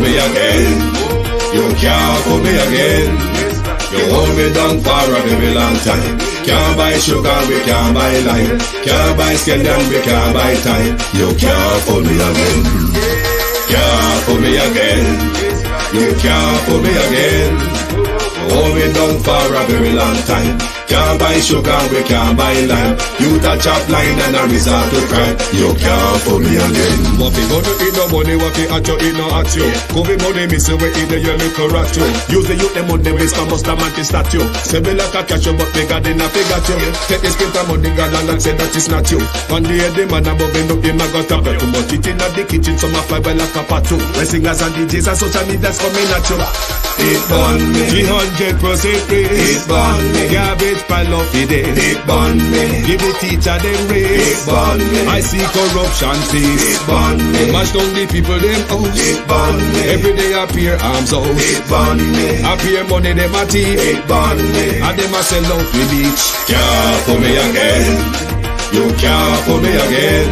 me again. You can't fool me again. You hold me down for a very long time. Can't buy sugar, we can't buy lime. Can't buy scandal, we can't buy time. You can't fool me again. Can't fool me again. You can't fool me again. Hold me down for a very long time. Can't buy sugar, we can't buy lime. You touch up line and a resort to crime. You can't fool me again. What you gonna eat no money, what you at you, eat no at you. Covid money, me say we eat the your little rat you. Use the youth, them on the base, I must have man to statue. Say me like a catch you, but they got in a figure you. Take the spit of money, God and say that is not you. On the head, the man above him, him a got up. Too much eat in the kitchen, some a fly by like a patu. The singers and DJs and social media's coming at you. It burn me 300% free. It burn me. Garbage pile of the day. It burn me. Give the teacher them raise. It burn me. I see corruption cease. It burn me. Mash down the people them house. It burn me. Every day appear arms out. It burn me. Appear money them a thief. It burn me. And them a sell out the beach. Can't fool me again. You can't fool me again.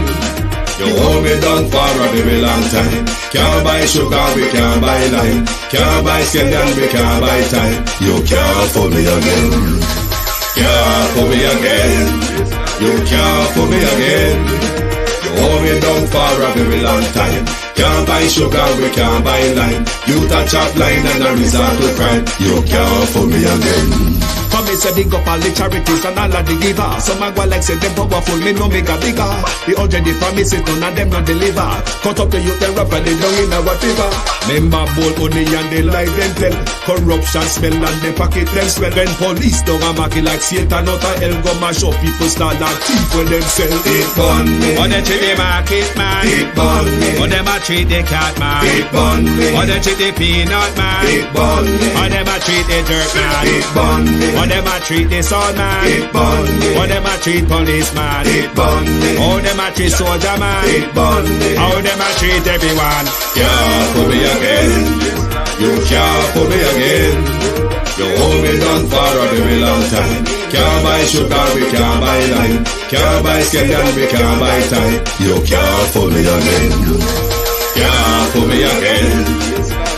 You hold me down for a very long time. Can't buy sugar, we can't buy lime. Can't buy scandal, we can't buy time. You can't fool me again. Can't fool me again. You can't fool me again. You hold me down for a very long time. Can't buy sugar, we can't buy lime. You touch up line and a resort to crime. You can't fool me again. For me say big up all the charities and all of the givers. Some a go like say them powerful, me no make a bigger. The 100 the promises, none of them not deliver. Cut up the youth, they rap and they down in our fever. Member bold money and they lie them tell. Corruption smell and they pocket them swell. When police don't a market like Satan out of hell, go mash up people start and thief when them sell. It burn me. Or they treat the market man. It burn me. Or them a treat the cat man. It burn me. Or they treat the peanut man. It burn me. Or them a treat the dirt man. It burn me. Or them a treat the soul man. It burn me. Or them a treat policeman. It burn me. How them a treat soldier man. It burn me. How them a treat everyone. Can't fool me again. You can't fool me again. You hold me down for a very long time. Can't buy sugar, we can't buy lime. Can't buy scandal, we can't buy time. You can't fool me again. Can't fool me again.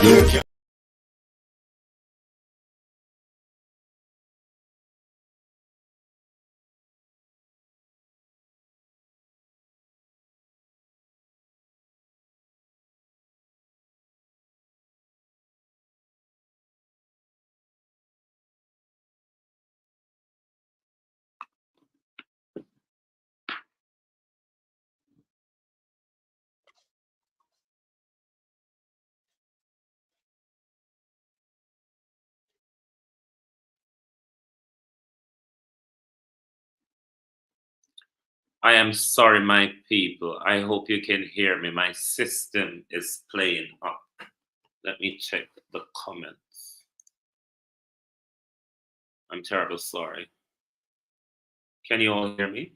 You can't. I am sorry, my people. I hope you can hear me. My system is playing up. Let me check the comments. I'm terribly sorry. Can you all hear me?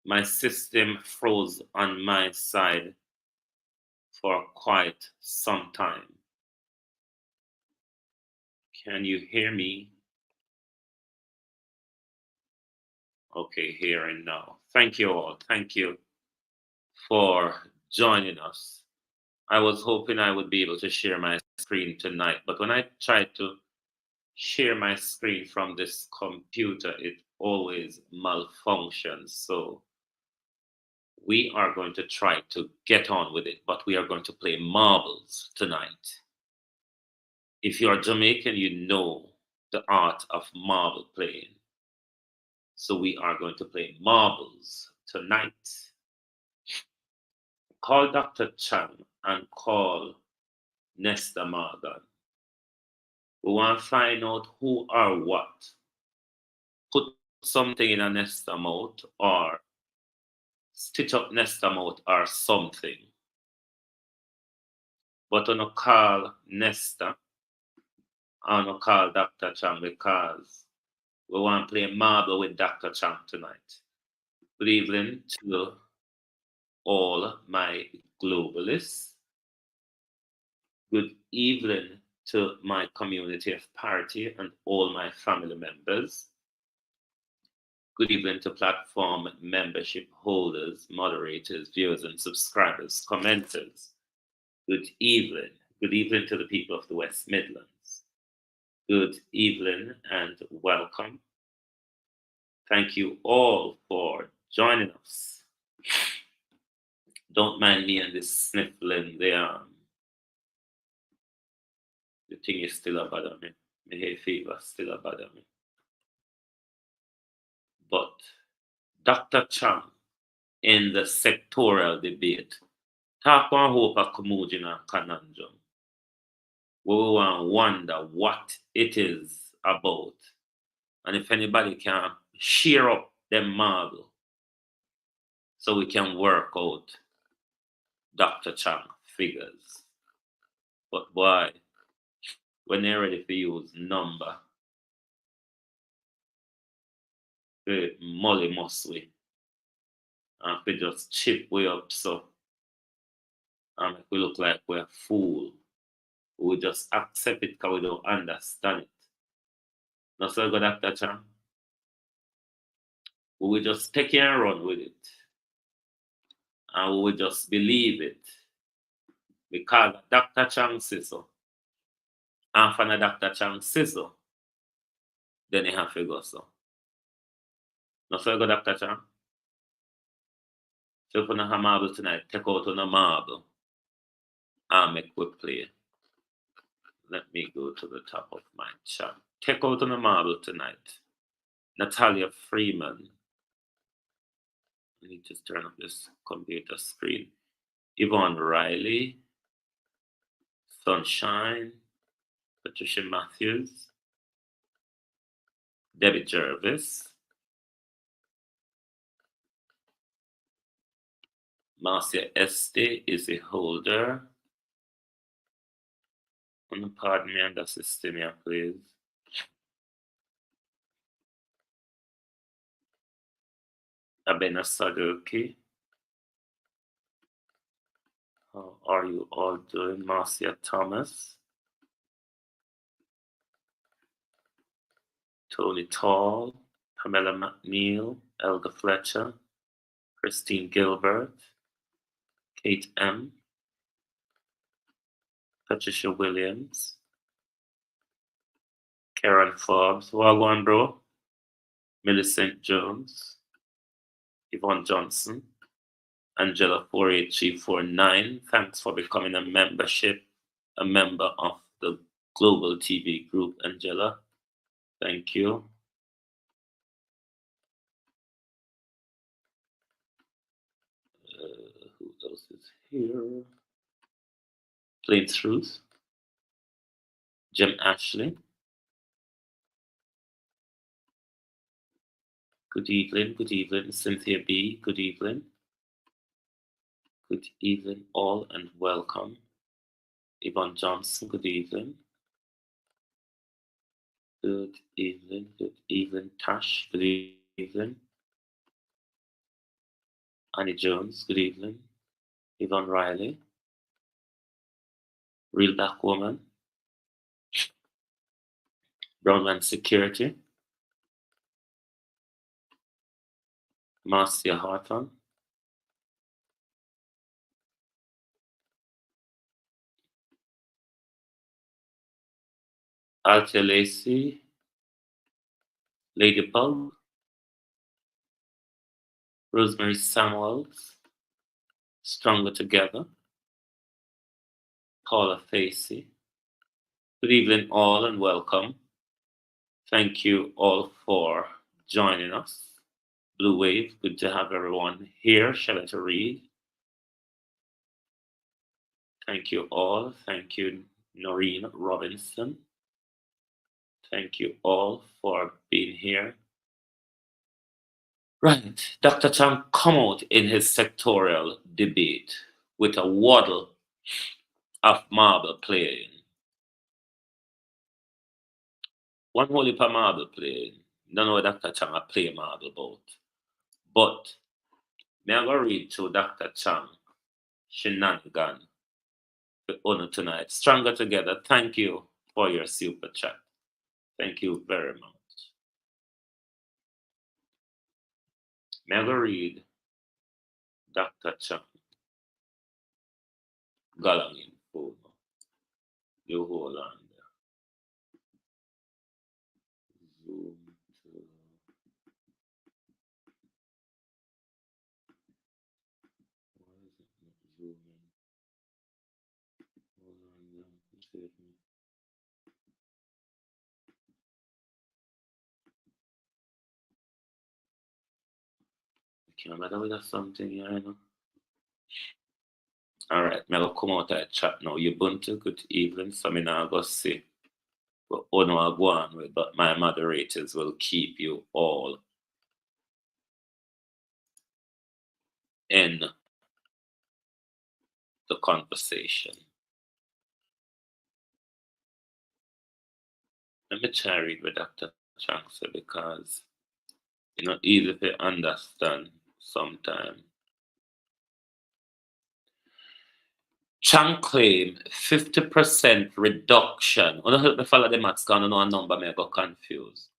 My system froze on my side for quite some time. Can you hear me? Okay, here and now. Thank you all. Thank you for joining us. I was hoping I would be able to share my screen tonight, but when I tried to share my screen from this computer, it always malfunctions. So we are going to try to get on with it, but we are going to play marbles tonight. If you are Jamaican, you know the art of marble playing. So we are going to play marbles tonight. Call Dr. Chang and call Nesta Morgan. We want to find out who or what put something in a Nesta mouth or stitch up Nesta mouth or something. But I'm going to call Nesta. I'm going to call Dr. Chang because we want to play marble with Dr. Chang tonight. Good evening to all my globalists. Good evening to my community of parity and all my family members. Good evening to platform membership holders, moderators, viewers, and subscribers, commenters. Good evening. Good evening to the people of the West Midlands. Good evening and welcome. Thank you all for joining us. Don't mind me and this sniffling. The thing is still a bother me. My hay fever still a bother me. But Dr. Chang, in the sectoral debate, talk on hope of Kamujin and conundrum. We will wonder what it is about. And if anybody can share up them marble so we can work out Dr. Chang figures. But boy, when they're ready to use number, we molly must we. And we just chip way up so we look like we're a fool. We just accept it because we don't understand it. Not so good, Dr. Chang. We will just take it and run with it. And we will just believe it. Because Dr. Chang says so. And for Dr. Chang says so, then you have to go so. Not so good, Dr. Chang. So if you don't have marble tonight, take out on the marble and make we play. Let me go to the top of my chat. Take out on the marble tonight. Natalia Freeman. I need to turn up this computer screen. Yvonne Riley. Sunshine. Patricia Matthews. Debbie Jervis. Marcia Este is a holder. Pardon me and assist me, please. Abena Sadoki. How are you all doing? Marcia Thomas. Tony Tall. Pamela McNeil. Elga Fletcher. Christine Gilbert. Kate M. Patricia Williams. Karen Forbes. Well on, bro. Millicent Jones. Yvonne Johnson. Angela 48349. Thanks for becoming a member of the Global TV group, Angela. Thank you. Who else is here? Plain Truth. Jim Ashley. Good evening, good evening. Cynthia B, good evening. Good evening all and welcome. Yvonne Johnson, good evening. Good evening, Tash, good evening. Annie Jones, good evening. Yvonne Riley. Real Black Woman. Brownman Security. Marcia Harton. Althea Lacey. Lady Pug. Rosemary Samuels. Stronger Together. Paula Facey. Good evening all and welcome. Thank you all for joining us. Blue Wave, good to have everyone here. Shall I read? Thank you all. Thank you, Noreen Robinson. Thank you all for being here. Right, Dr. Chang come out in his sectorial debate with a waddle of marble playing. One whole heap of marble playing. Don't know what Dr. Chang a play marble about. But I'm going to read to Dr. Chang shenanigan for honor tonight. Stronger Together. Thank you for your super chat. Thank you very much. May I go read Dr. Chang Galang info. You hold on there. Zoom to why is it not zooming? Hold on there. Save me. Can't matter with something here, you know. All right, I'm gonna come out of the chat now. Ubuntu, good evening. So I'm now go see. But oh no, I go on with, but my moderators will keep you all in the conversation. Let me try read what Dr. Chang said because it's not easy to understand sometimes. Chang claimed 50% reduction. I don't help me follow the maths because I know a number may go confused.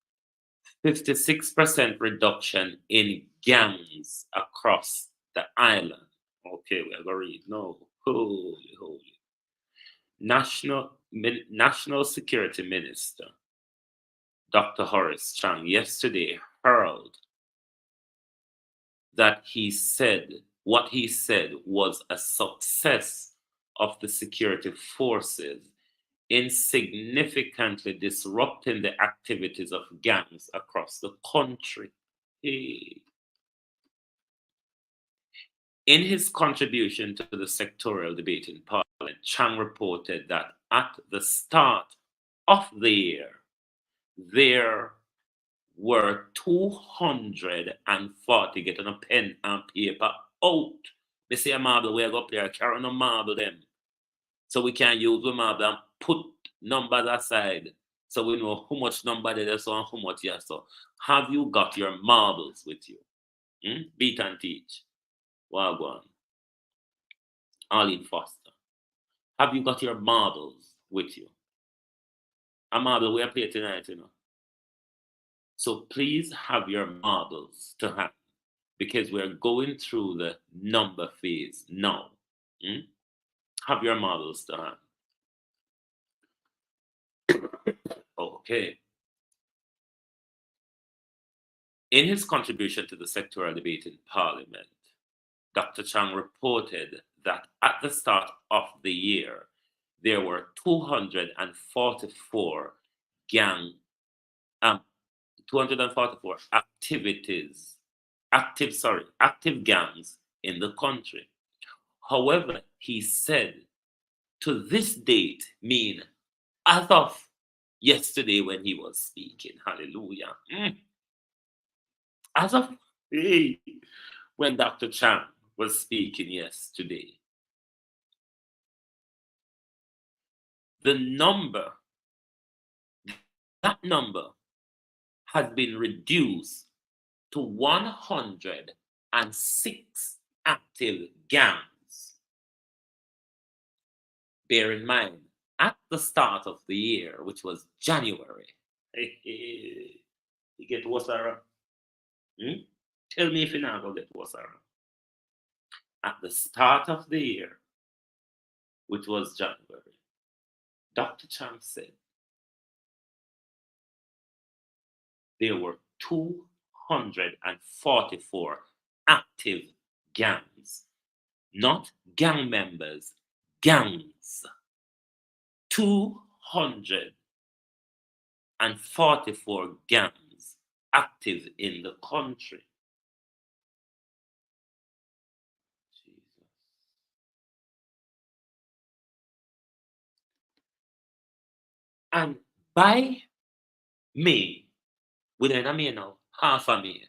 56% reduction in gangs across the island. Okay, we're going to read. No, holy. National Security Minister Dr. Horace Chang yesterday hurled that what he said was a success of the security forces in significantly disrupting the activities of gangs across the country. In his contribution to the sectorial debate in Parliament, Chang reported that at the start of the year, there were 240, get on a pen and paper out. They say a marble, we go up there, carry no marble them. So we can use the marble and put numbers aside so we know how much number there is and how much yes. So have you got your marbles with you? Beat and teach. Wagwan. Arlene Foster. Have you got your marbles with you? A marble we are playing tonight, you know. So please have your marbles to hand because we're going through the number phase now. Have your marbles to hand. Okay. In his contribution to the sectoral debate in Parliament, Dr. Chang reported that at the start of the year, there were 244 active gangs in the country. However, he said to this date, mean as of yesterday when he was speaking, hallelujah. As of when Dr. Chang was speaking yesterday, that number has been reduced to 106 active gangs. Bear in mind, at the start of the year, which was January, you get what's around? Tell me if you now go get what's around. At the start of the year, which was January, Dr. Chang said there were 244 active gangs, not gang members, gangs. 244 gangs active in the country. Jesus. And by May, within a May now, half a May.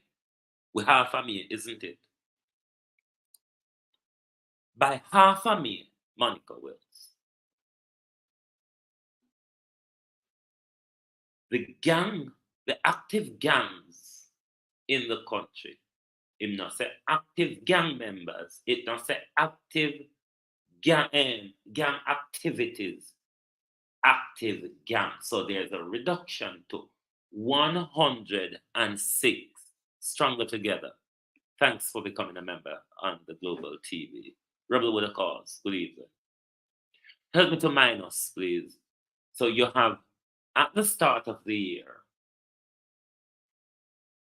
We half a May, isn't it? By half a May, Monica Wills, the active gangs in the country, it not say active gang members, it not say active gang activities, active gang. So there's a reduction to 106 stronger together. Thanks for becoming a member on the Global TV. Rebel with a cause. Good evening. Help me to minus, please. So you have, at the start of the year,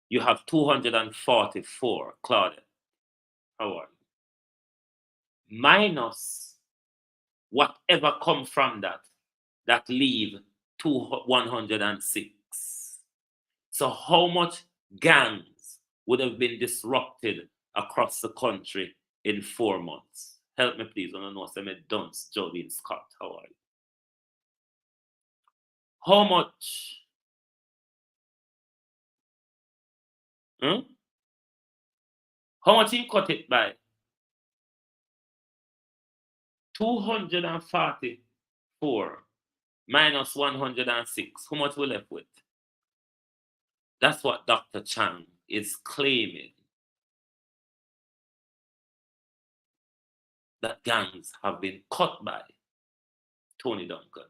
you have 244, Claudia. How are you? Minus whatever come from that leave 106. So how much gangs would have been disrupted across the country in 4 months? Help me, please. I don't know. Say me dunce, Jodine Scott. How are you? How much? How much you cut it by? 244 minus 106. How much we left with? That's what Dr. Chang is claiming. That gangs have been cut by Tony Duncan.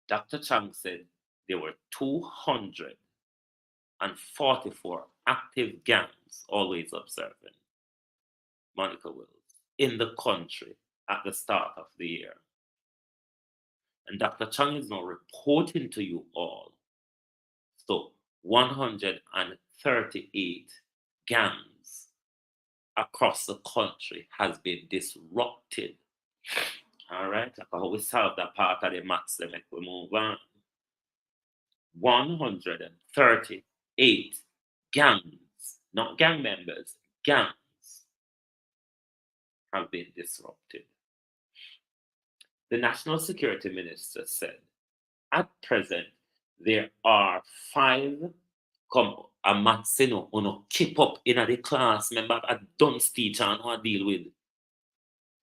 Dr. Chang said there were 244 active gangs, always observing Monica Wills, in the country at the start of the year. And Dr. Chang is now reporting to you all. So 138 gangs across the country has been disrupted. All right, like how we solve that part of the maths, then we move on. 138 gangs, not gang members, gangs have been disrupted. The National Security Minister said, at present, there are 5 a maths, keep up in the class, remember, I don't teach and I deal with.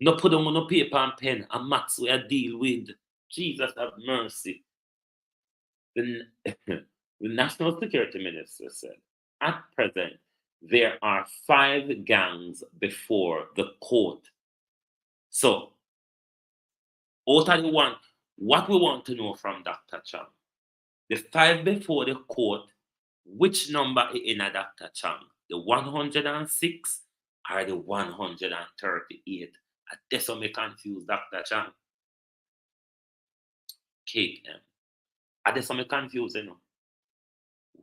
No put them on no paper and pen, a maths we deal with. Jesus have mercy. The National Security Minister said, at present, there are 5 gangs before the court. So, out of the one, what we want to know from Dr. Chang, the 5 before the court, which number is in a Dr. Chang? The 106 or the 138? That's what me confuse Dr. Chang. Cake M. That's what me confuse,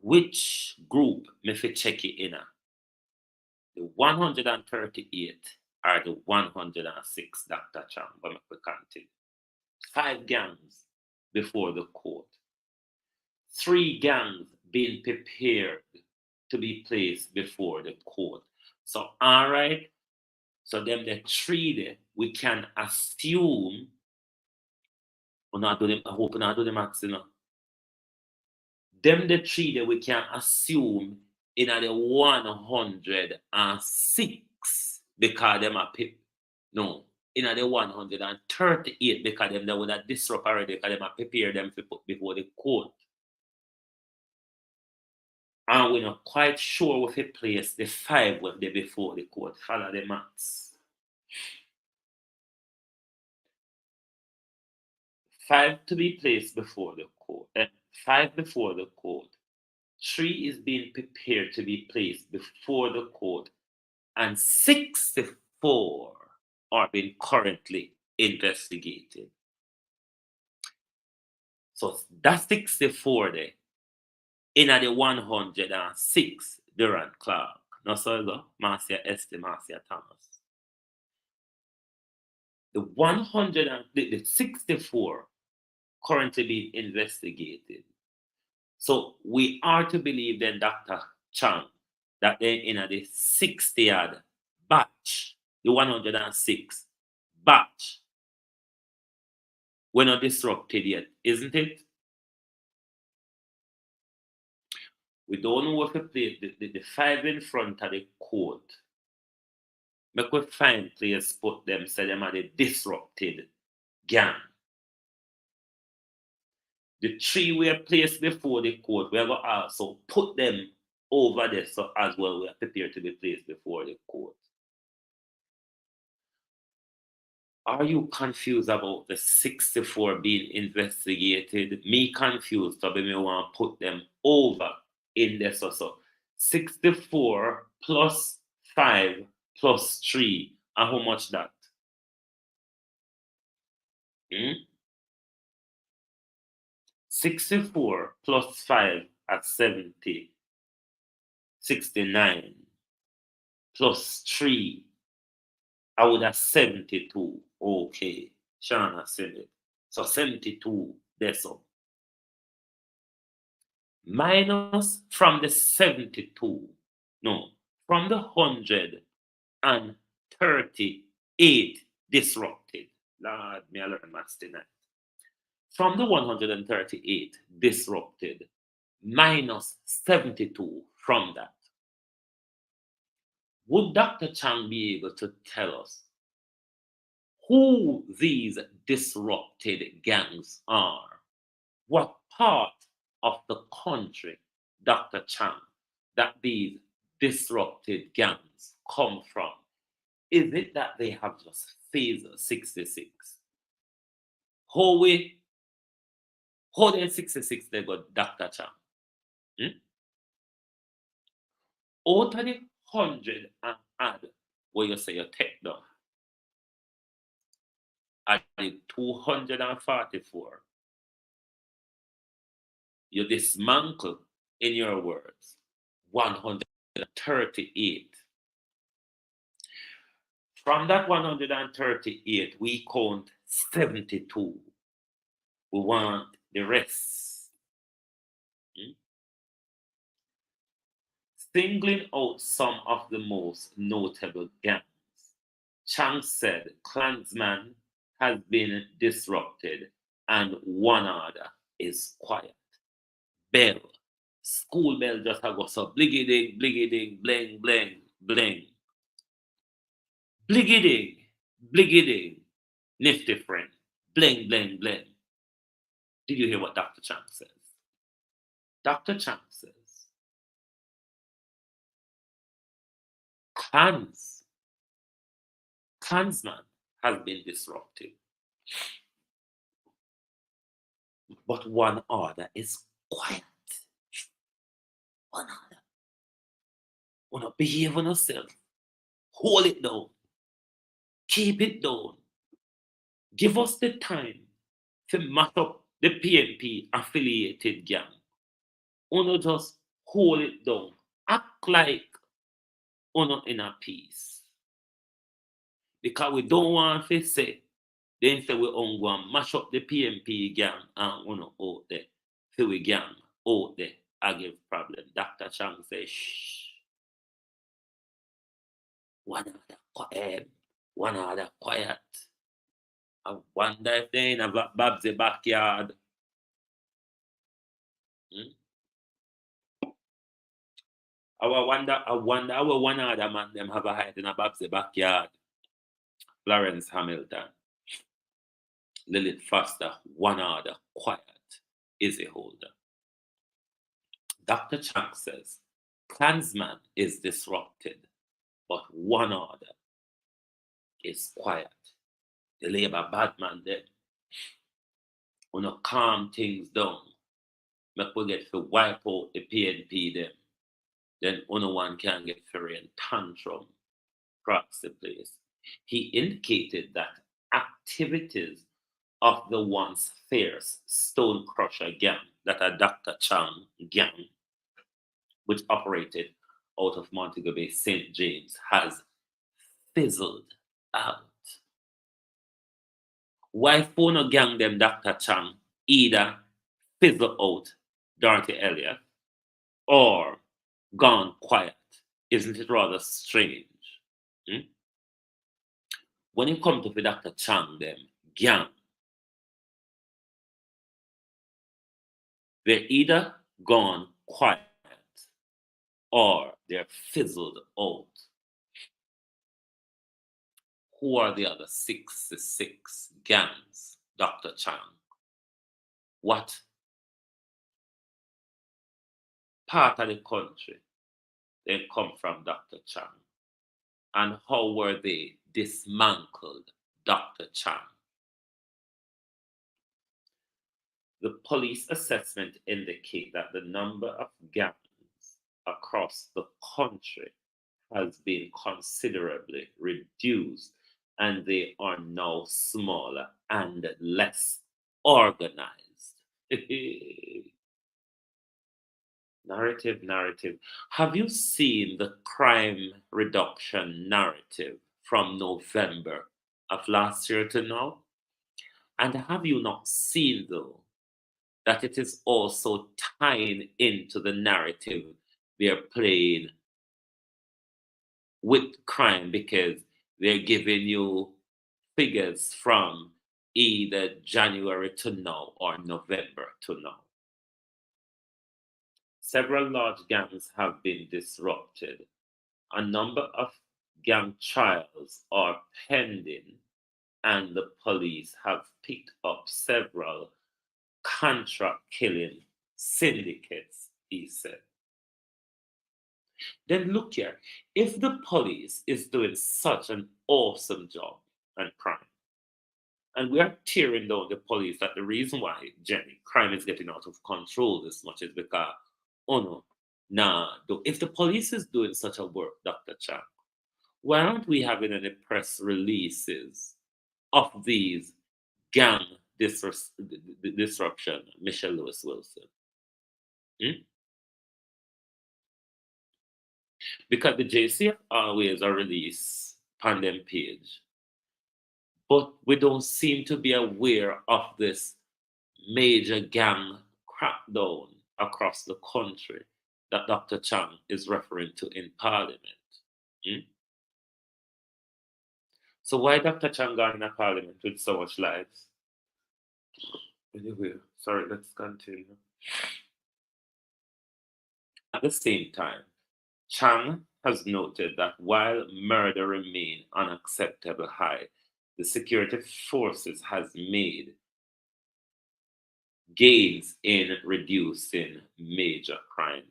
Which group me fi check it in? The 138 or the 106, Dr. Chang, but me continue. 5 gangs before the court. 3 gangs being prepared to be placed before the court. So, all right. So, them the 3 there, we can assume. I hope we not do the maths, Them the 3 there, we can assume in the 106 because them are no. In the 138 because them that would have disrupt already because them have prepared them to put before the court. And we're not quite sure if it place the 5 when they before the court. Follow the maths. 5 to be placed before the court. 5 before the court. 3 is being prepared to be placed before the court. And 64 are being currently investigated. So that's 64 there. In the 106, Durant Clark. No, so go. Marcia Esther, Marcia Thomas. The 64 currently being investigated. So we are to believe then Dr. Chang that then in the 60th batch, the 106 batch, we're not disrupted yet, isn't it? We don't know if we play the 5 in front of the court. Make we find players put them, say them are the disrupted gang. The 3 were placed before the court, we are going to also put them over there so as well we are prepared to be placed before the court. Are you confused about the 64 being investigated? Me confused, so me want to put them over in there so 64 plus 5 plus 3. And how much that? 64 plus 5 at 70. 69 plus 3. I would have 72. Okay. Shana said it. So 72. That's all. Minus from the 72. No. From the 138 disrupted. Lord, me I learn maths tonight. From the 138 disrupted, minus 72 from that. Would Dr. Chang be able to tell us who these disrupted gangs are? What part of the country, Dr. Chang, that these disrupted gangs come from? Is it that they have just phase 66? How in 66 they got Dr. Chang? Out of the 100 and add what you say you take down, at the 244, you dismantle, in your words, 138. From that 138, we count 72. We want the rest. Singling out some of the most notable gangs, Chang said Klansman has been disrupted and one other is quiet. Bell, school bell just go so bliggy-ding, bling, bling, bling. Bliggy-ding, nifty friend, bling. Did you hear what Dr. Chang says? Dr. Chang says, Klansman has been disrupted, but one order is quiet. One order. Wanna behave on yourself. Hold it down. Keep it down. Give us the time to mash up the PNP affiliated gang. Wanna just hold it down. Act like wanna in a peace. Because we don't want to say, then say we on go and mash up the PNP gang and wanna out there. So we gang out there. I give problem. Dr. Chang says, shh. One other quiet. I wonder if they in a Babsy backyard. I wonder how one other man them have a hide in a Babsy backyard. Lawrence Hamilton, Lilith Foster, one other quiet. Izzy Holder. Dr. Chang says, Klansman is disrupted, but one order is quiet. The Labour bad man there. Wanna calm things down. Make we get to wipe out the PNP them. Then only one can get ferry and tantrum across the place. He indicated that activities of the once fierce Stone Crusher gang, that are Dr. Chang gang, which operated out of Montego Bay, St. James, has fizzled out. Why phone gang them Dr. Chang either fizzle out Dorothy Elliott or gone quiet? Isn't it rather strange? When it comes to Dr. Chang them gang, they're either gone quiet or they're fizzled out. Who are the other 66 gangs, Dr. Chang? What part of the country they come from, Dr. Chang? And how were they dismantled, Dr. Chang? The police assessment indicates that the number of gangs across the country has been considerably reduced, and they are now smaller and less organized. Narrative. Have you seen the crime reduction narrative from November of last year to now? And have you not seen, though, that it is also tying into the narrative they're playing with crime, because they're giving you figures from either January to now or November to now. Several large gangs have been disrupted. A number of gang trials are pending, and the police have picked up several contract killing syndicates, he said. Then look here, if the police is doing such an awesome job on crime, and we are tearing down the police, that the reason why, Jenny, crime is getting out of control this much is because, oh no, if the police is doing such a work, Dr. Chang, why aren't we having any press releases of these gang disruption, Michelle Lewis Wilson? Because the JCF always a release on them page, but we don't seem to be aware of this major gang crackdown across the country that Dr. Chang is referring to in Parliament. So why Dr. Chang gone in Parliament with so much lives? Anyway, sorry, let's continue. At the same time, Chang has noted that while murder remains unacceptable high, the security forces has made gains in reducing major crime.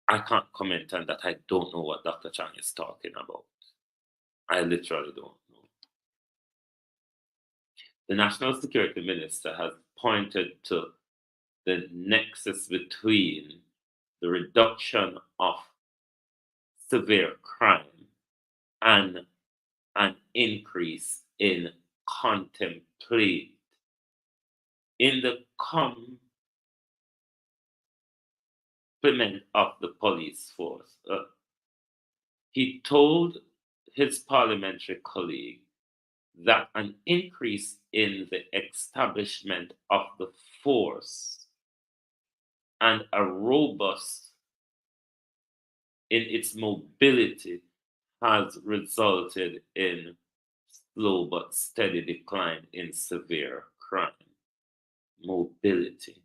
I can't comment on that. I don't know what Dr. Chang is talking about. I literally don't know. The National Security Minister has pointed to the nexus between the reduction of severe crime and an increase in contemplate in the complement of the police force. He told his parliamentary colleague that an increase in the establishment of the force and a robust in its mobility has resulted in slow but steady decline in severe crime. Mobility.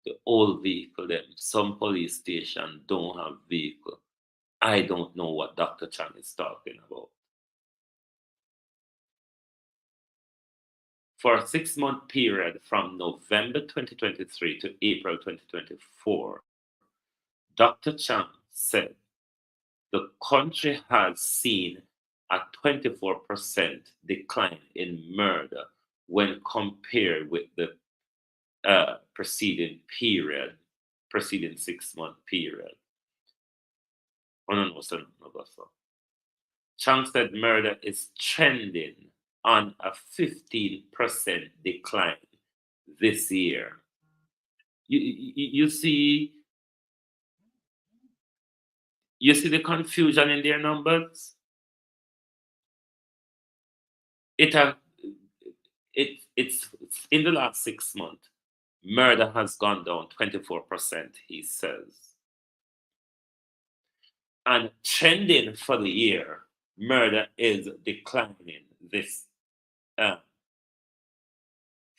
The old vehicle, them, some police station don't have vehicle. I don't know what Dr. Chan is talking about. For a 6-month period from November 2023 to April 2024, Dr. Chang said the country has seen a 24% decline in murder when compared with the preceding 6-month period. Chang said murder is trending on a 15% decline this year. You see the confusion in their numbers? It's in the last 6 months, murder has gone down 24%, he says. And trending for the year, murder is declining this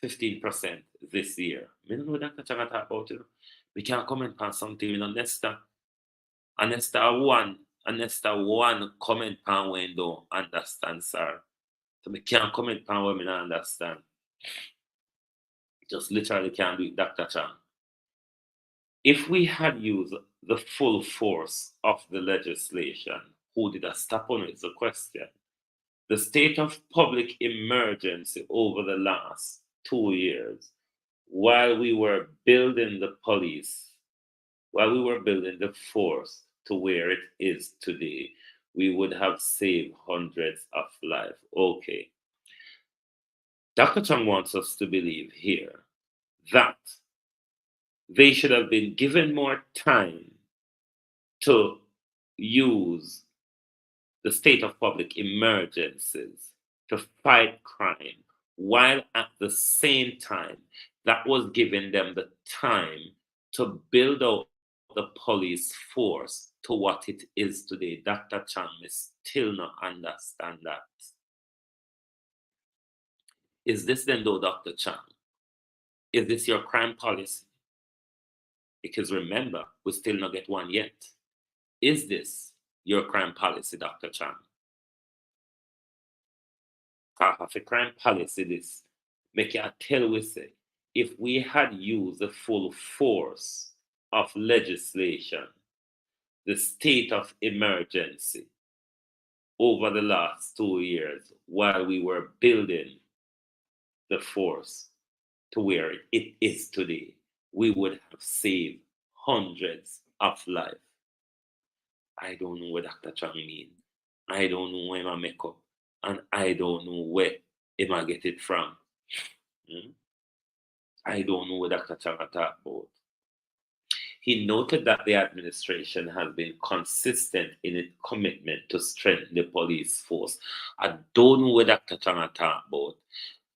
15% this year. I don't know what Dr. Chang talk about it. We can't comment on something on Nesta. And Nesta one comment on when don't understand, sir. So we can't comment on when we don't understand. Just literally can't do it, Dr. Chang. If we had used the full force of the legislation, who did a stop on it is the question. The state of public emergency over the last 2 years, while we were building the police while we were building the force to where it is today, we would have saved hundreds of lives. Okay. Dr. Chang wants us to believe here that they should have been given more time to use the state of public emergencies to fight crime, while at the same time, that was giving them the time to build out the police force to what it is today. Dr. Chang is still not understand that. Is this then though, Dr. Chang? Is this your crime policy? Because remember, we still not get one yet. Is this your crime policy, Dr. Chang? Half a crime policy this. Make it tell we say, if we had used the full force of legislation, the state of emergency over the last 2 years while we were building the force to where it is today, we would have saved hundreds of lives. I don't know what Dr. Chang mean. I don't know where I make up. And I don't know where I get it from. I don't know what Dr. Chang talk about. He noted that the administration has been consistent in its commitment to strengthen the police force. I don't know what Dr. Chang talk about.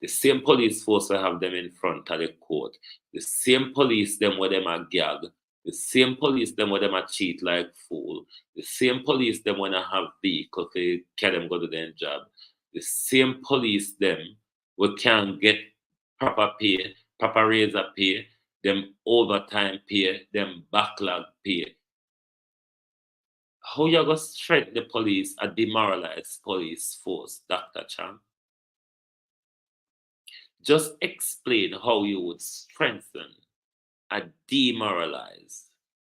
The same police force will have them in front of the court. The same police them where them are gag. The same police them where them are cheat like fool. The same police them when I have vehicle to carry them go to their job. The same police them we can get proper pay, proper razor pay, them overtime pay, them backlog pay. How you gonna strengthen the police a demoralized police force, Dr. Chang? Just explain how you would strengthen a demoralized,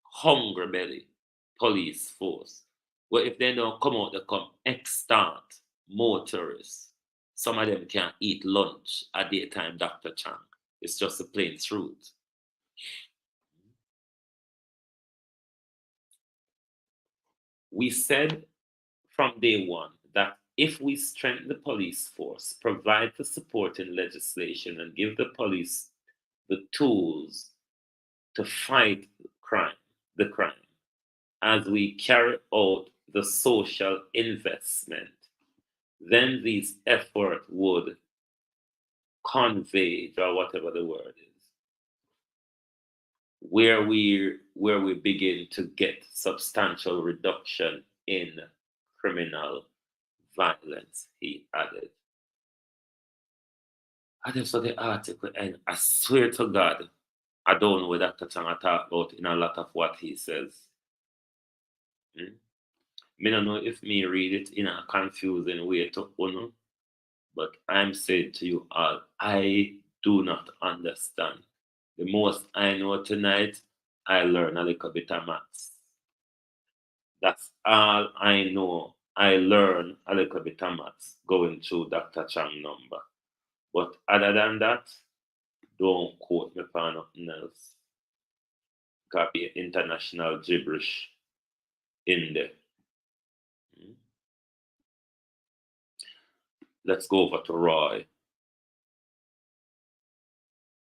hungry belly police force. Well, if they don't come out, they come extant motorists. Some of them can't eat lunch at daytime, Dr. Chang. It's just the plain truth. We said from day one that if we strengthen the police force, provide the support in legislation, and give the police the tools to fight the crime, as we carry out the social investment, then these efforts would converge, or whatever the word is, where we begin to get substantial reduction in criminal violence, he added. I just saw the article, and I swear to God, I don't know what Dr. Chang talk about in a lot of what he says. I don't know if me read it in a confusing way to Uno, but I'm saying to you all, I do not understand. The most I know tonight, I learn a little bit of maths. That's all I know. I learn a little bit of maths going through Dr. Chang number. But other than that, don't quote me for nothing else. Got be international gibberish in there. Let's go over to Roy.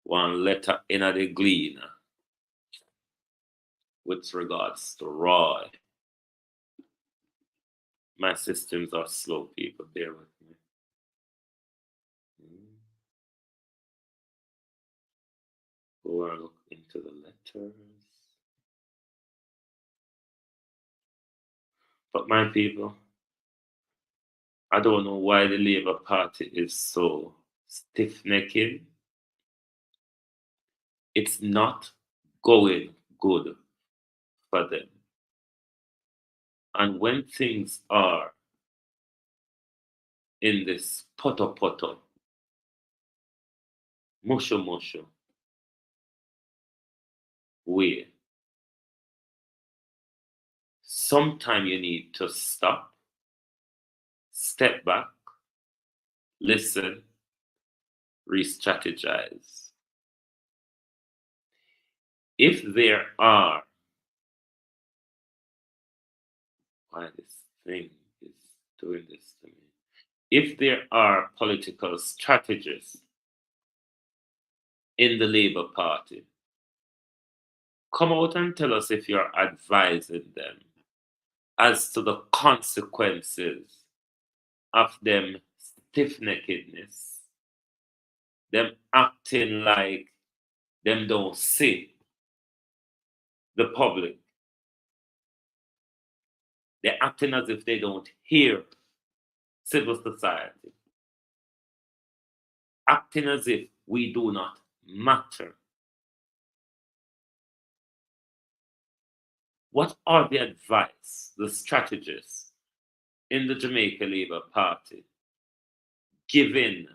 One letter in the Gleaner with regards to Roy. My systems are slow, people. Bear with me. Go and look into the letters. But my people, I don't know why the Labour Party is so stiff-necked. It's not going good for them. And when things are in this poto, musho way, sometimes you need to stop, step back, listen, re-strategize. If there are why this thing is doing this to me. If there are political strategists in the Labour Party, come out and tell us if you're advising them as to the consequences of them stiff-neckedness, them acting like them don't see the public. They're acting as if they don't hear civil society, acting as if we do not matter. What are the advice, the strategists in the Jamaica Labour Party giving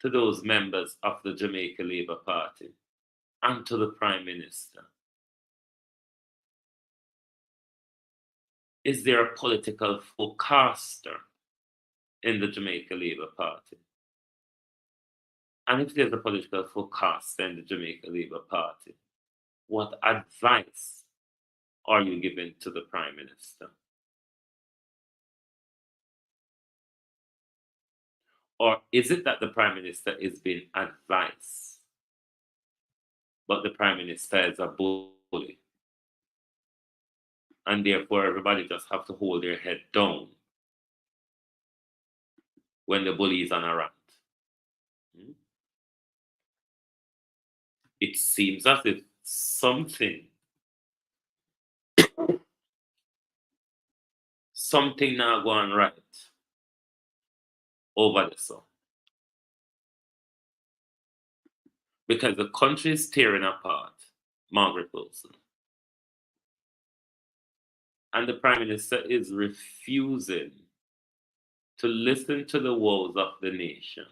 to those members of the Jamaica Labour Party and to the Prime Minister? Is there a political forecaster in the Jamaica Labour Party? And if there's a political forecaster in the Jamaica Labour Party, what advice are you giving to the Prime Minister? Or is it that the Prime Minister is being advised, but the Prime Minister is a bully, and therefore everybody just have to hold their head down when the bully is on a rant? It seems as if something now going right over the sun. Because the country is tearing apart, Margaret Wilson. And the Prime Minister is refusing to listen to the woes of the nation,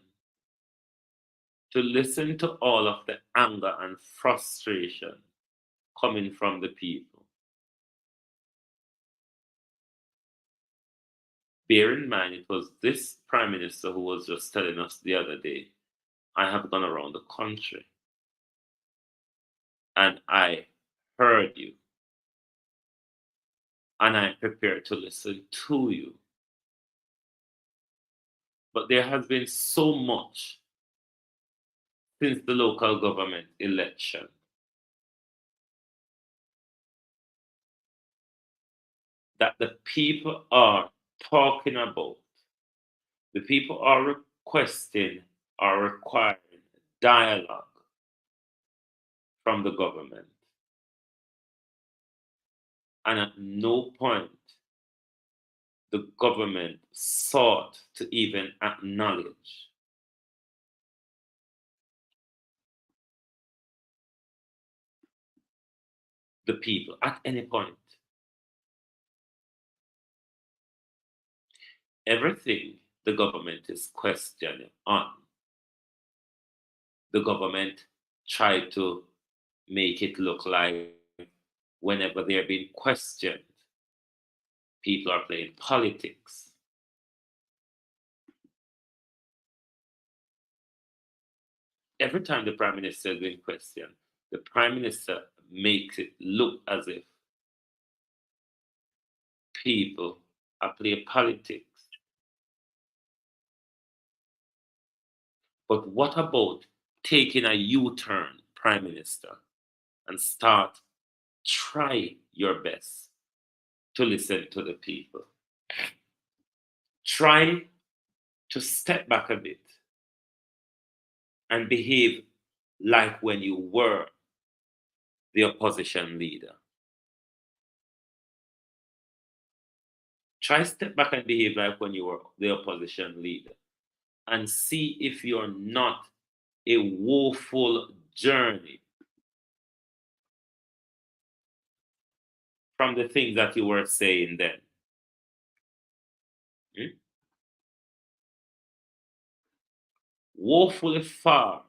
to listen to all of the anger and frustration coming from the people. Bear in mind, it was this Prime Minister who was just telling us the other day, I have gone around the country and I heard you and I'm prepared to listen to you. But there has been so much since the local government election that the people are talking about. The people are requesting or requiring dialogue from the government. And at no point the government sought to even acknowledge the people at any point. Everything the government is questioning on, the government tried to make it look like whenever they're being questioned, people are playing politics. Every time the Prime Minister is being questioned, the Prime Minister makes it look as if people are playing politics. But what about taking a U-turn, Prime Minister, and try your best to listen to the people. Try to step back a bit and behave like when you were the opposition leader. Try step back and behave like when you were the opposition leader and see if you're not a woeful journey from the things that you were saying then. Woefully far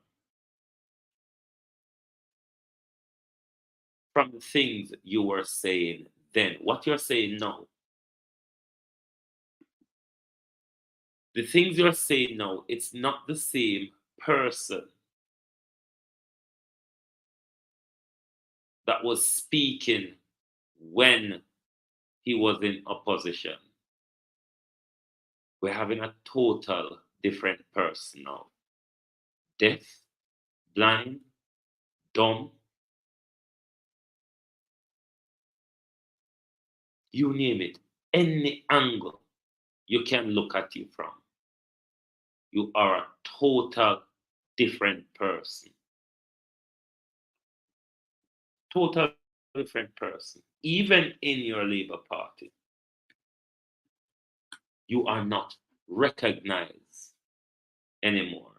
from the things you were saying then. What you're saying now. The things you're saying now, it's not the same person that was speaking when he was in opposition. We're having a total different person now. Deaf, blind, dumb, you name it. Any angle you can look at you from. You are a total different person. Total different person. Even in your Labour Party, you are not recognized anymore.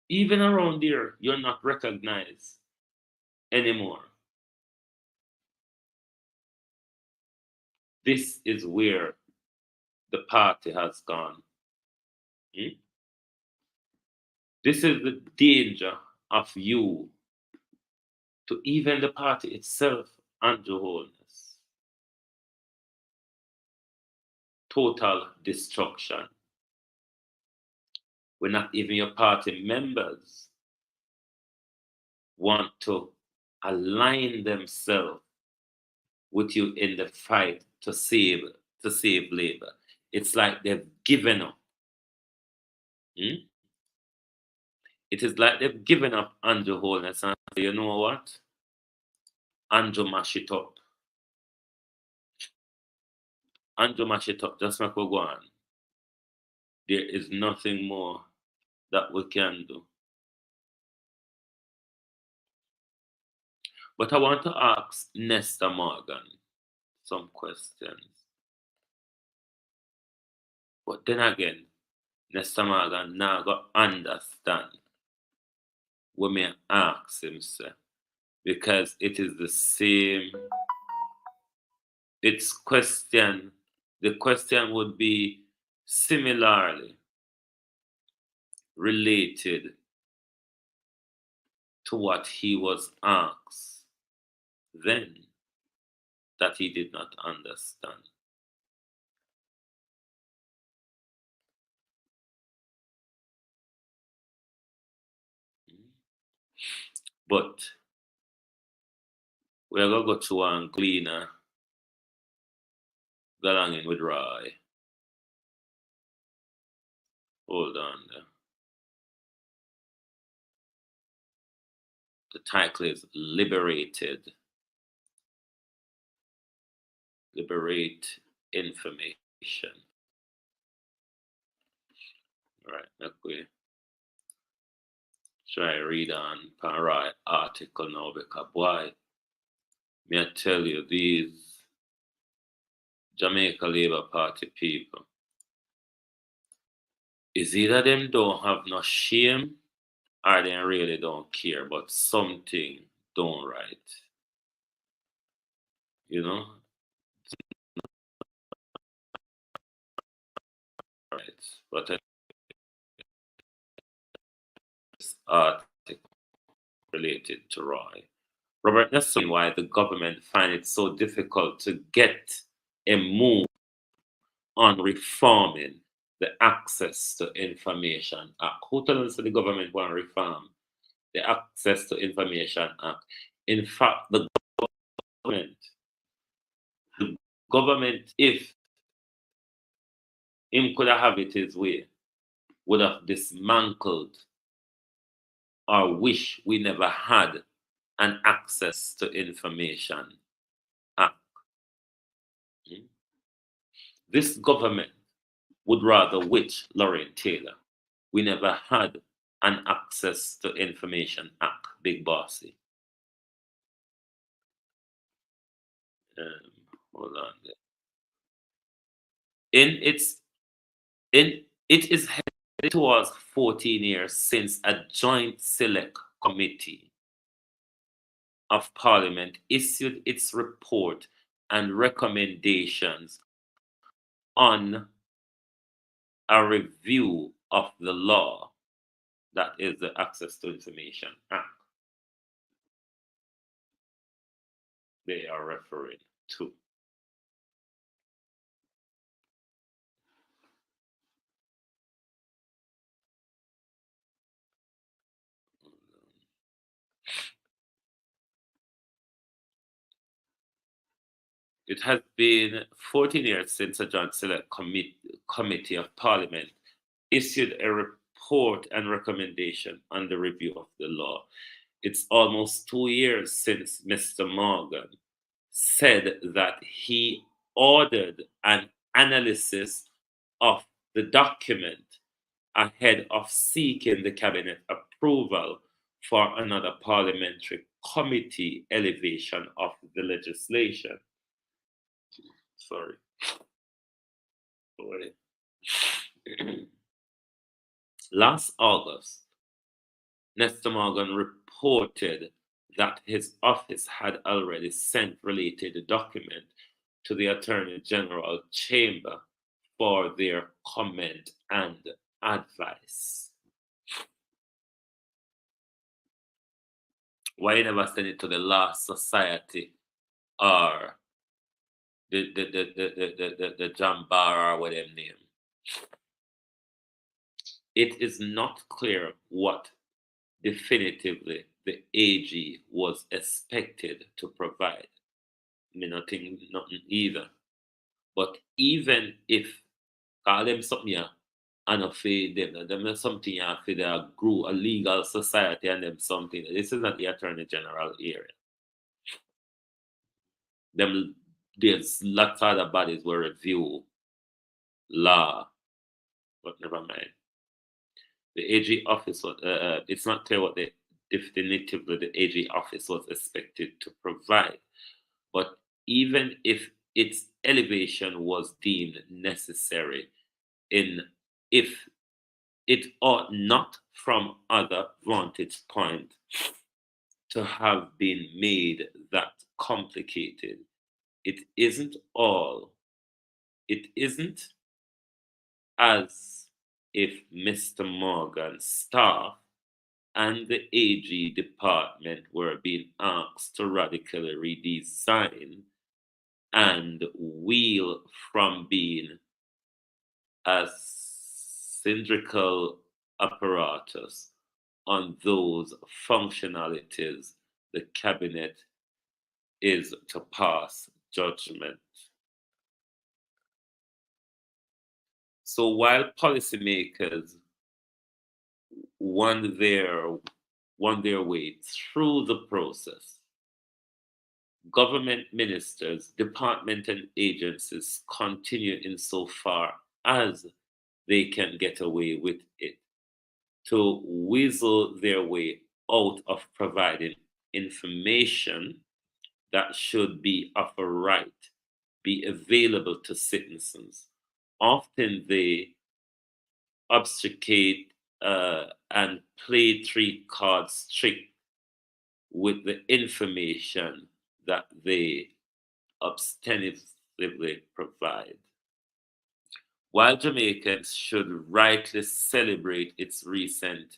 Even around there, you're not recognized anymore. This is where the party has gone. This is the danger of you to even the party itself, Andrew Holness. Total destruction. When not even your party members want to align themselves with you in the fight to save Labour. It's like they've given up. It is like they've given up Andrew Holness and say, you know what? Andrew, mash it up. Andrew, mash it up. Just make we go on. There is nothing more that we can do. But I want to ask Nesta Morgan some questions. But then again, Nesta Morgan now got understand what me ask him, sir, because it is the same. It's question. The question would be similarly related to what he was asked then that he did not understand. But we're going to go to Anglina, go along in with Roy. Hold on there. The title is Liberated. Liberate information. All right, let me try read on Parai article now because boy, may I tell you, these Jamaica Labour Party people, is either them don't have no shame or they really don't care, but something don't right. You know? Right. But this article related to Roy. Robert Nesta, why the government find it so difficult to get a move on reforming the Access to Information Act. Who tells us the government want to reform the Access to Information Act? In fact, the government, if him could have it his way, would have dismantled or wish we never had an Access to Information Act. This government would rather wish Lauren Taylor we never had an Access to Information Act, Big Bossy. Hold on there. It is headed towards 14 years since a joint select committee of Parliament issued its report and recommendations on a review of the law that is the Access to Information Act they are referring to. It has been 14 years since a Joint Select Committee of Parliament issued a report and recommendation on the review of the law. It's almost 2 years since Mr. Morgan said that he ordered an analysis of the document ahead of seeking the cabinet approval for another parliamentary committee elevation of the legislation. Sorry. Last August, Nesta Morgan reported that his office had already sent related document to the Attorney General Chamber for their comment and advice. Why you never send it to the Law Society or the John Barr or whatever name? It is not clear what definitively the AG was expected to provide. I mean, nothing either. But even if call them something and a feed them something for their group, a legal society and them something. This is not the Attorney General area. There's lots of other bodies will review law, but never mind. The AG office was, it's not clear what definitively the AG office was expected to provide. But even if its elevation was deemed necessary, if it ought not from other vantage point to have been made that complicated. It isn't as if Mr. Morgan's staff and the AG department were being asked to radically redesign and wheel from being a cylindrical apparatus on those functionalities the cabinet is to pass judgment. So while policymakers won their way through the process, government ministers, departments, and agencies continue insofar as they can get away with it to weasel their way out of providing information that should be of a right be available to citizens. Often they obfuscate and play three cards trick with the information that they ostensibly provide. While Jamaicans should rightly celebrate its recent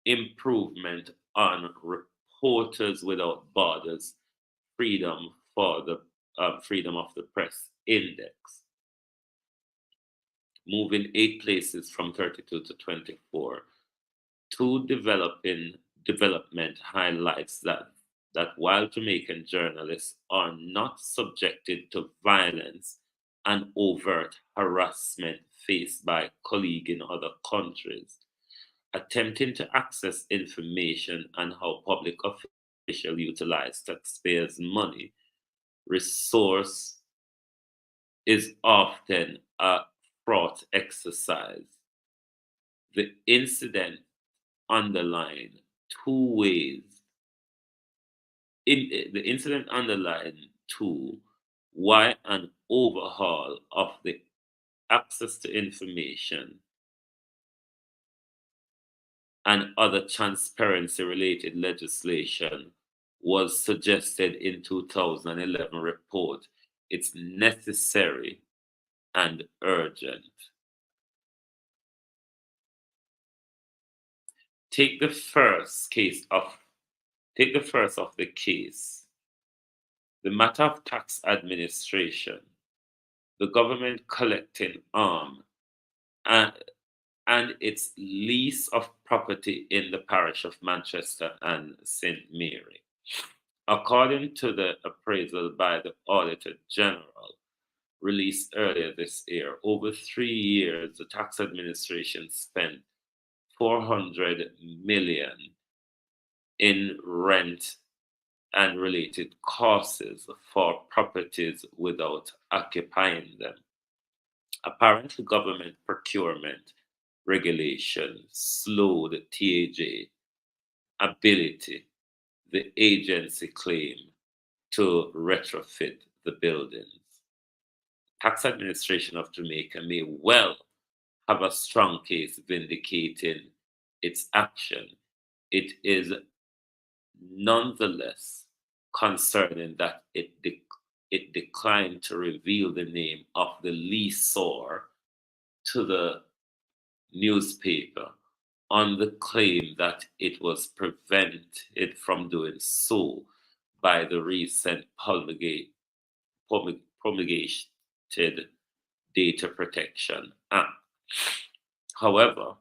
improvement on Reporters Without Borders freedom for the Freedom of the Press Index, moving 8 places from 32 to 24, development highlights that while Jamaican journalists are not subjected to violence and overt harassment faced by colleagues in other countries, attempting to access information on how public officials utilize taxpayers' money resource is often a fraught exercise. The incident underlined why an overhaul of the access to information and other transparency-related legislation was suggested in 2011 report. It's necessary and urgent. Take the first of the case, the matter of tax administration, the government collecting and its lease of property in the parish of Manchester and St. Mary. According to the appraisal by the Auditor General released earlier this year, over 3 years, the tax administration spent 400 million in rent and related costs for properties without occupying them. Apparently, government procurement regulation slowed TAJ ability, the agency claim, to retrofit the buildings. Tax Administration of Jamaica may well have a strong case vindicating its action. It is nonetheless concerning that it declined to reveal the name of the leaseor to the newspaper on the claim that it was prevented from doing so by the recent promulgated Data Protection Act. However,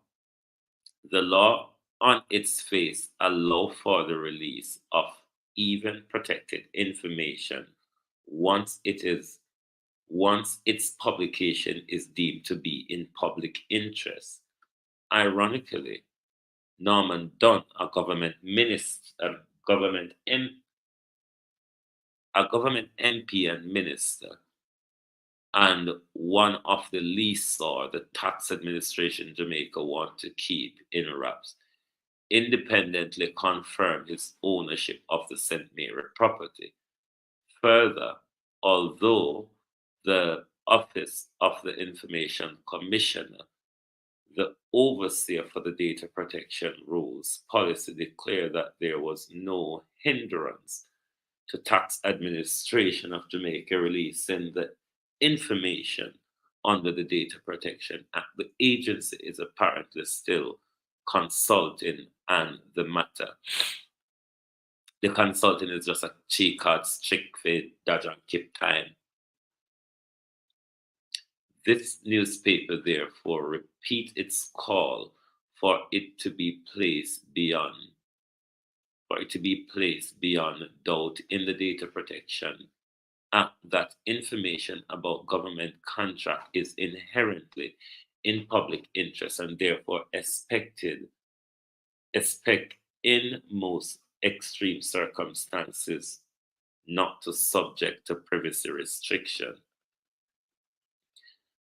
the law on its face allows for the release of even protected information once its publication is deemed to be in public interest. Ironically, Norman Dunn, a government MP and minister, and one of the leaseor the Tax Administration Jamaica want to keep in wraps, independently confirmed his ownership of the St. Mary property. Further, although the Office of the Information Commissioner, the overseer for the data protection rules policy, declared that there was no hindrance to Tax Administration of Jamaica releasing the information under the Data Protection Act. The agency is apparently still consulting on the matter. The consulting is just a cheat card trick for dodge and keep time. This newspaper, therefore, repeats its call for it to be placed beyond doubt in the Data Protection Act that information about government contract is inherently in public interest and therefore expect in most extreme circumstances not to subject to privacy restriction.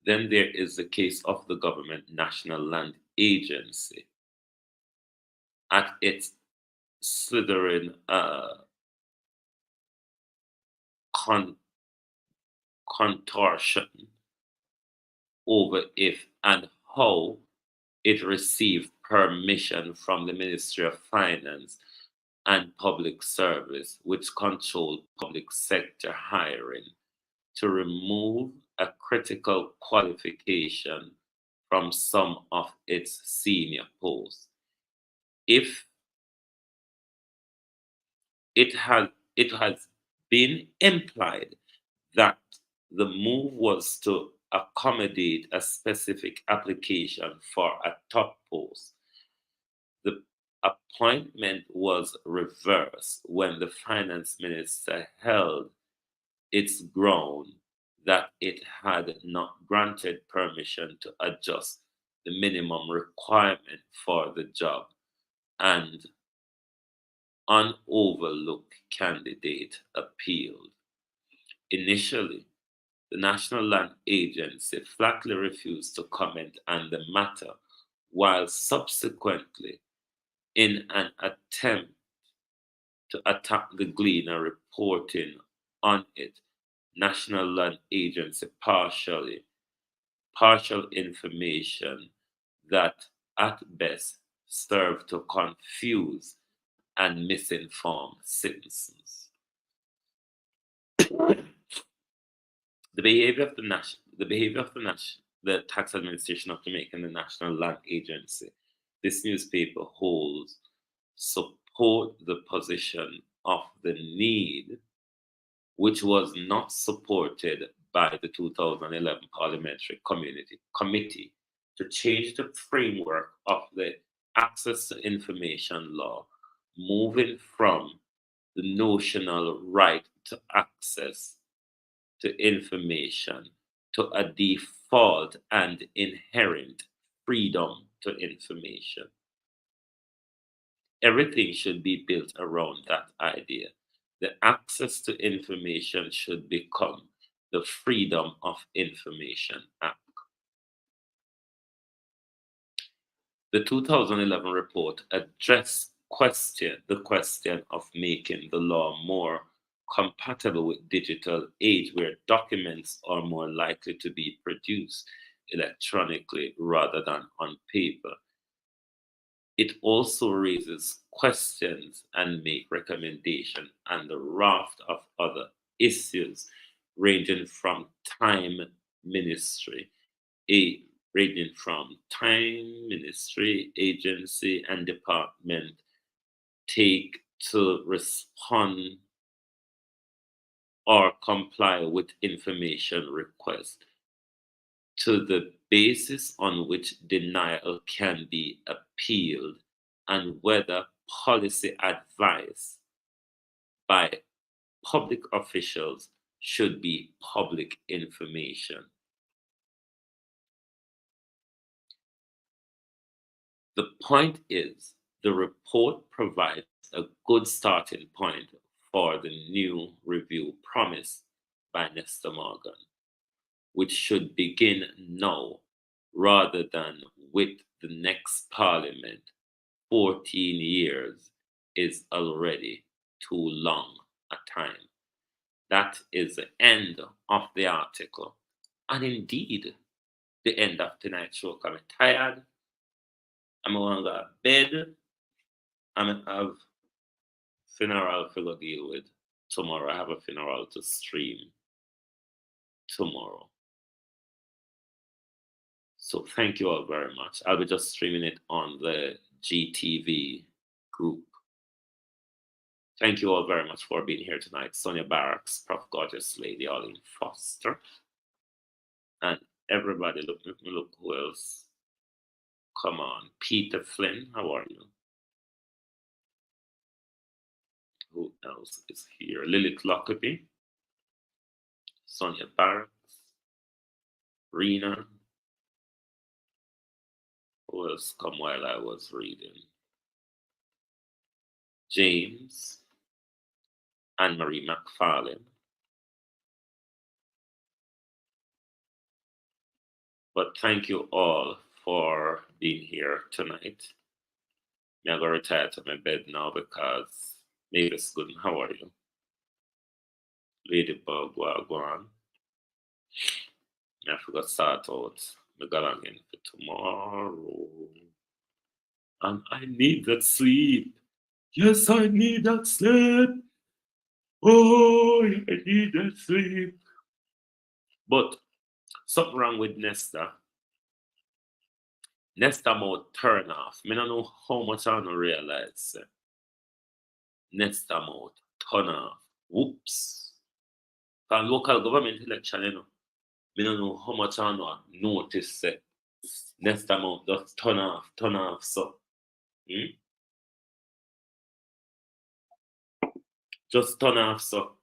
Then there is the case of the government National Land Agency at its slithering contortion over if and how it received permission from the Ministry of Finance and Public Service, which controlled public sector hiring, to remove a critical qualification from some of its senior posts. If it has been implied that the move was to accommodate a specific application for a top post, the appointment was reversed when the finance minister held its ground that it had not granted permission to adjust the minimum requirement for the job, and an overlooked candidate appealed. Initially, the National Land Agency flatly refused to comment on the matter, while subsequently, in an attempt to attack the Gleaner reporting on it, National Land Agency partial information that at best served to confuse and misinform citizens. The behavior of the Tax Administration of Jamaica and the National Land Agency, this newspaper holds, support the position of the need, which was not supported by the 2011 Parliamentary Committee, to change the framework of the Access to Information Law, moving from the notional right to access to information to a default and inherent freedom to information. Everything should be built around that idea. The access to information should become the Freedom of Information Act. The 2011 report addressed the question of making the law more compatible with digital age, where documents are more likely to be produced electronically rather than on paper. It also raises questions and make recommendations and a raft of other issues ranging from time ministry, agency, and department take to respond or comply with information requests, to the basis on which denial can be appealed, and whether policy advice by public officials should be public information. The point is, the report provides a good starting point for the new review promised by Nesta Morgan, which should begin now rather than with the next parliament. 14 years is already too long a time. That is the end of the article, and indeed the end of tonight's show. I'm tired. I'm going to go to bed. I'm going to have funeral to go deal with tomorrow. I have a funeral to stream tomorrow. So thank you all very much. I'll be just streaming it on the GTV group. Thank you all very much for being here tonight. Sonia Barracks, Prof. Gorgeous Lady, Arlene Foster, and everybody. Look who else. Come on. Peter Flynn, how are you? Who else is here? Lilith Lockerbie, Sonia Barracks, Rena. Who else come while I was reading? James, Anne-Marie McFarlane. But thank you all for being here tonight. I'm going to retire to my bed now because maybe it's good. How are you? Ladybug, Wagwan. I forgot to start out. I'm going in for tomorrow. And I need that sleep. Yes, I need that sleep. Oh, I need that sleep. But something wrong with Nesta. Nesta mode turn off. I don't know how much I don't realize. Nesta mode turn off. Whoops. For local government election, you know, I don't know how much I don't notice. Nesta mode just turn off. So, just turn off. So,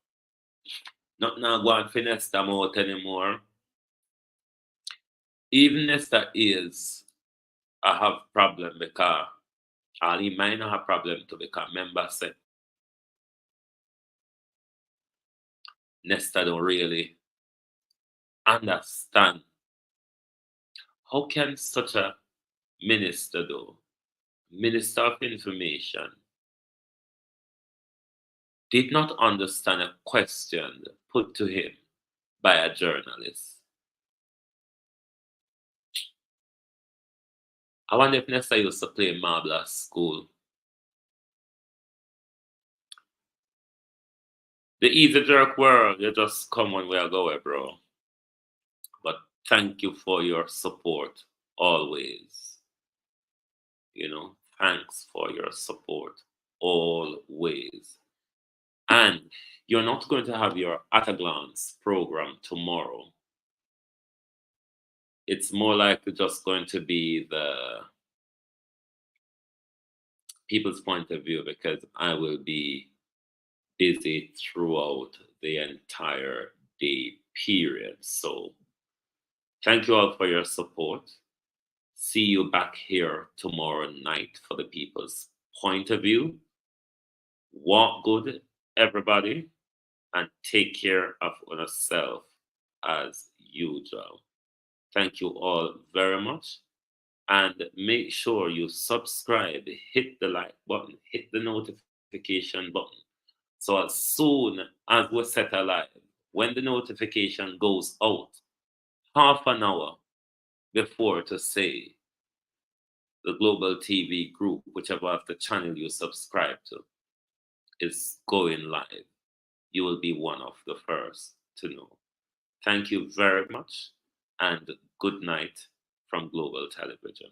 not now going for Nesta mode anymore. Even Nesta is. I have problem because he might not have problem to become member say Nesta don't really understand how can such a minister of information did not understand a question put to him by a journalist. I wonder if Nesta used to play marble at school. The easy jerk world, you just come when we are going, bro. But thank you for your support always. You know, thanks for your support always. And you're not going to have your At a Glance program tomorrow. It's more likely just going to be the people's point of view because I will be busy throughout the entire day period. So thank you all for your support. See you back here tomorrow night for the people's point of view. Walk good, everybody, and take care of yourself as usual. Thank you all very much. And make sure you subscribe, hit the like button, hit the notification button. So as soon as we set a live, when the notification goes out, half an hour before to say the Global TV group, whichever of the channel you subscribe to, is going live, you will be one of the first to know. Thank you very much, and good night from Global Television.